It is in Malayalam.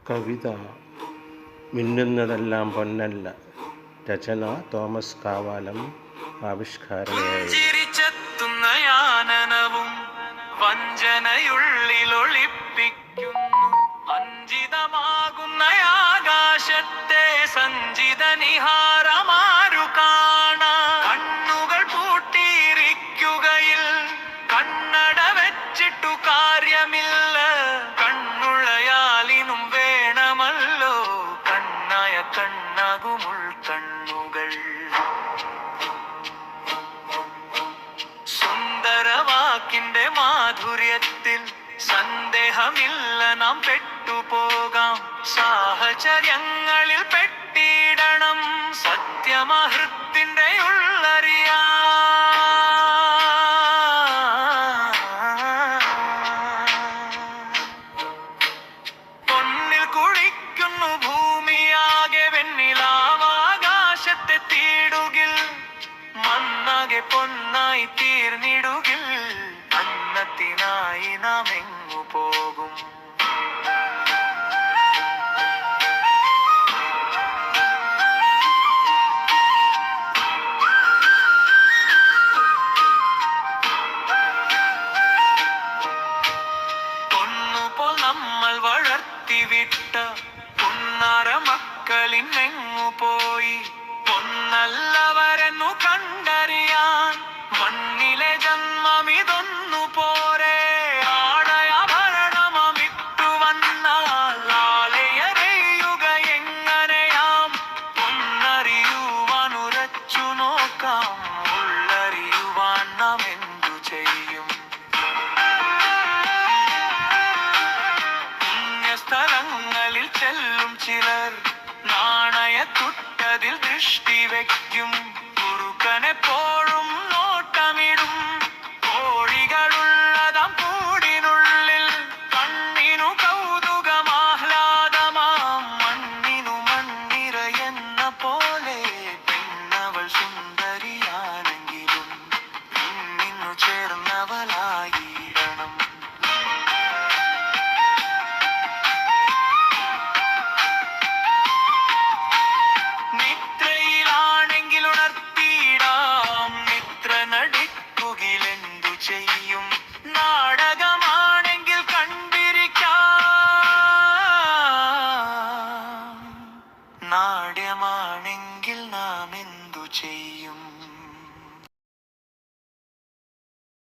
കവിത മിന്നുന്നതെല്ലാം പൊന്നല്ല. രചന തോമസ് കാവാലം. ആവിഷ്കാരം യാനനവും വഞ്ചനയുള്ളിലൊളിപ്പിക്കുന്നു. അഞ്ചിതമാകുന്ന ആകാശത്തെ സഞ്ചിത നിഹാരമാരു കാണാ. കണ്ണുകൾ പൂട്ടിയിരിക്കുകയിൽ കണ്ണട വെച്ചിട്ടു കാര്യമില്ല. കണ്ണുള്ളയാലിനും വേണമല്ലോ കണ്ണായ കണ്ണാകുമുൾ കണ്ണുകൾ. സുന്ദരവാക്കിന്റെ മാധുര്യത്തിൽ സന്ദേഹമില്ല നാം പെട്ടുപോകാം. സാഹചര്യങ്ങളിൽ പെട്ടിടണം സത്യമഹൃത്തിന്റെ ഉള്ളറിയാ. പൊന്നിൽ കുളിക്കുന്നു ഭൂമിയാകെ വെണ്ണിലാവാകാശത്തെ തീടുകിൽ. മണ്ണാകെ പൊന്നായി തീർന്നിടുകിൽ അന്നത്തിനായി നാം എങ്ങു പോകും. പൊന്നുപോൽ നമ്മൾ വളർത്തിവിട്ട പുന്നാര മക്കളിനെങ്ങു പോയി. പൊന്നല്ലവരെന്നു കണ്ടറിയാൻ മണ്ണിലെ ജന്മമിതൊന്നു പോരെ. ആടയാഭരണമിട്ടു വന്നാൽ ആലയറിയുക എങ്ങനെയാം. പൊന്നറിയുവാനുരച്ചു നോക്കാം, ഉള്ളറിയുവാൻ നാം എന്തു ചെയ്യും. പുണ്യസ്ഥലങ്ങളിൽ ചെല്ലും ചിലർ നാണയത്തുട്ടതിൽ ദൃഷ്ടി വയ്ക്കും. കുറുക്കനെപ്പോഴും നോട്ടമിടും കോഴികളുള്ളതാം കൂടിനുള്ളിൽ. കണ്ണിനു കൗതുകമാഹ്ലാദമാം മണ്ണിനു മണ്ണിരയെന്ന പോലെ. പെണ്ണവൾ സുന്ദരിയാണെങ്കിലും പെണ്ണിനു ചേർന്നവളായിടണം. നിദ്രയിലാണെങ്കിൽ ഉണർത്തിയിടാം, നിദ്ര നടിക്കുകിലെന്തു ചെയ്യും. നാളെ